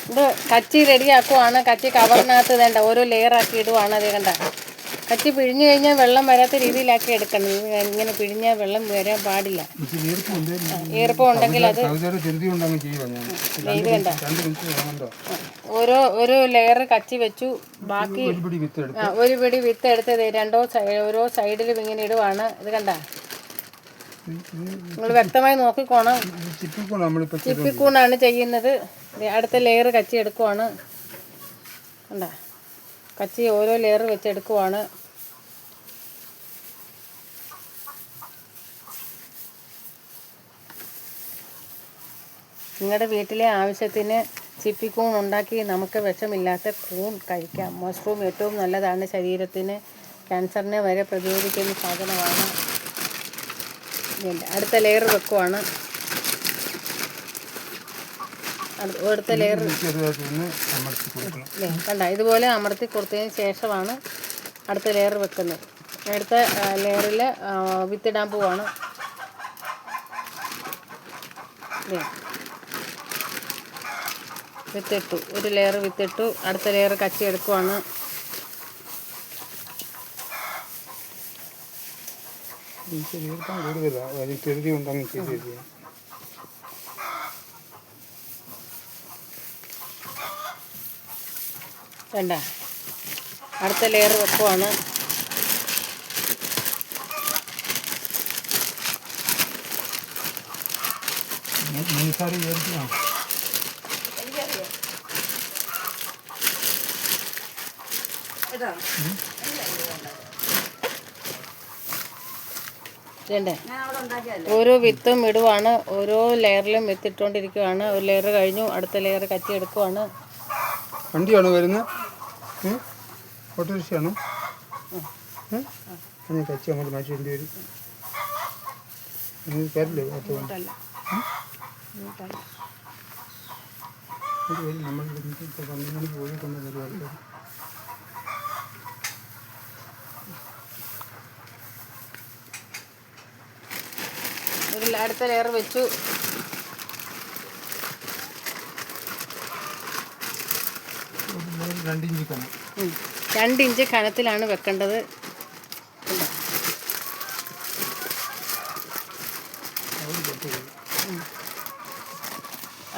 ഇത് കച്ചി റെഡിയാക്കുവാണ്. കച്ചി കവറിനകത്ത് വേണ്ട ഓരോ ലെയറാക്കി ഇടുവാണ്. അത് കണ്ട കച്ചി പിഴിഞ്ഞു കഴിഞ്ഞാൽ വെള്ളം വരാത്ത രീതിയിലാക്കി എടുക്കണം. ഇങ്ങനെ പിഴിഞ്ഞാൽ വെള്ളം വരാൻ പാടില്ല. ഈർപ്പം ഉണ്ടെങ്കിൽ അത് ഇത് കണ്ട ഓരോ ലെയർ കച്ചി വെച്ചു. ബാക്കി ഒരു പിടി വിത്ത് എടുത്ത് ഓരോ സൈഡിലും ഇങ്ങനെ ഇടുവാണ്. ഇത് കണ്ട നിങ്ങൾ വ്യക്തമായി നോക്കിക്കോണം. ചിപ്പിക്കൂണാണ് ചെയ്യുന്നത്. അടുത്ത ലെയർ കച്ചി എടുക്കുവാണ്. കണ്ട കച്ചി ഓരോ ലെയർ വെച്ചെടുക്കുവാണ്. നിങ്ങളുടെ വീട്ടിലെ ആവശ്യത്തിന് ചിപ്പിക്കൂൺ ഉണ്ടാക്കി നമുക്ക് വിഷമില്ലാത്ത കൂൺ കഴിക്കാം. മഷ്റൂം ഏറ്റവും നല്ലതാണ് ശരീരത്തിന്. ക്യാൻസറിനെ വരെ പ്രതിരോധിക്കുന്ന സാധനമാണ്. അടുത്ത ലെയർ വെക്കുവാണ്. അടുത്ത ലെയർ കണ്ട ഇതുപോലെ അമർത്തി കൊടുത്തതിന് ശേഷമാണ് അടുത്ത ലെയർ വെക്കുന്നത്. അടുത്ത ലെയറിൽ വിത്തിടാൻ പോവാണ്. വിത്തിട്ടു, ഒരു ലെയർ വിത്തിട്ടു. അടുത്ത ലെയർ കച്ചി എടുക്കുവാണ്. വേണ്ട അടുത്ത ലെയർ വെക്കുവാണ്. ഓരോ വിത്തും ഇടുവാണ്. ഓരോ ലെയറിലും വിത്തിട്ടുകൊണ്ടിരിക്കുകയാണ്. ഒരു ലെയർ കഴിഞ്ഞു, അടുത്ത ലെയർ കച്ചി എടുക്കുവാണ്. വണ്ടിയാണോ വരുന്നത്? ഓട്ടോറിക്ഷയാണോ? കച്ചി അങ്ങോട്ട് മാറ്റേണ്ടി വരും. കയറില്ലേ? നമ്മൾ 12 മണിക്ക് പോയി കൊണ്ടുവരുവാണ്. അടുത്ത ലെയർ വെച്ചു. രണ്ട് ഇഞ്ച് കനത്തിലാണ് വെക്കേണ്ടത്.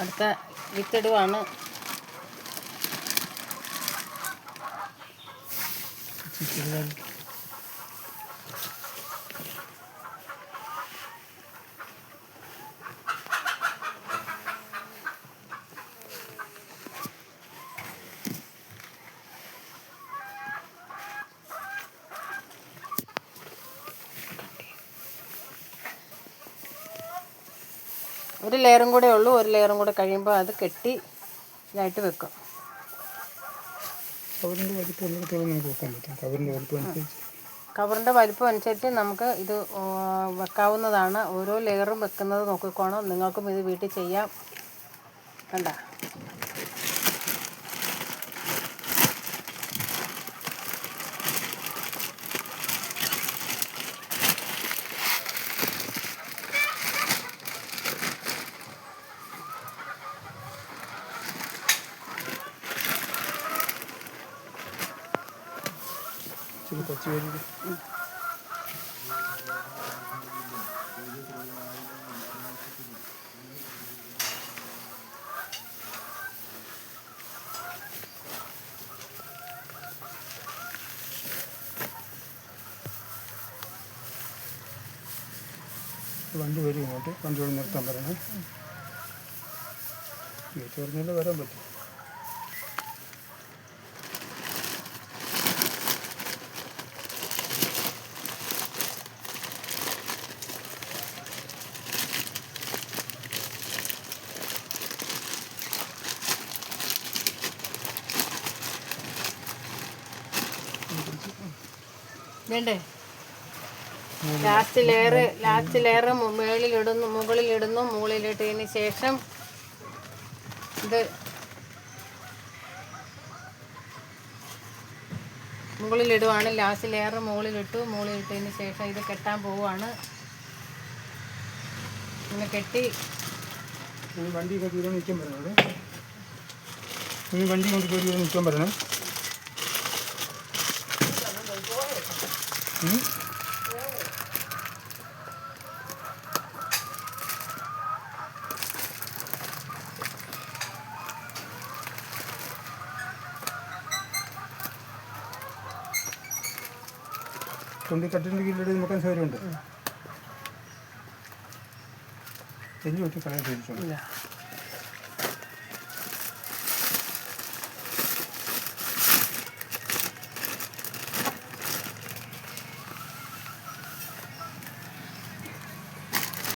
അടുത്ത വിത്തിടുവാണ്. ഒരു ലെയറും കൂടെ ഉള്ളൂ. ഒരു ലെയറും കൂടെ കഴിയുമ്പോൾ അത് കെട്ടി ഇതായിട്ട് വെക്കും. കവറിൻ്റെ വലിപ്പം അനുസരിച്ച് നമുക്ക് ഇത് വെക്കാവുന്നതാണ്. ഓരോ ലെയറും വെക്കുന്നത് നോക്കിക്കോണം. നിങ്ങൾക്കും ഇത് വീട്ടിൽ ചെയ്യാം. കണ്ട വണ്ടി വരും ഇങ്ങോട്ട്. വണ്ടി വഴി നിർത്താൻ പറയണേ. പറഞ്ഞാലേ വരാൻ പറ്റും. വേണ്ടേ? Last layer മുകളിലിടുന്നു. മുകളിലിട്ടതിന് ശേഷം ഇത് മുകളിലിടുവാണ്. ലാസ്റ്റ് ലെയർ മുകളിലിട്ടതിന് ശേഷം ഇത് കെട്ടാൻ പോവുകയാണ്. ഇങ്ങനെ കെട്ടി വണ്ടിയൊക്കെ തീരെ നിൽക്കാൻ പറയുന്നത് ഈ വണ്ടി കൊണ്ട് കയറി നിൽക്കാൻ പറയണം. കൊണ്ട് കട്ടിൻ്റെ കീഴിലൂടെ നോക്കാൻ സൗകര്യമുണ്ട്. തെഞ്ഞു വെട്ടി കളയാൻ ശ്രമിച്ചു.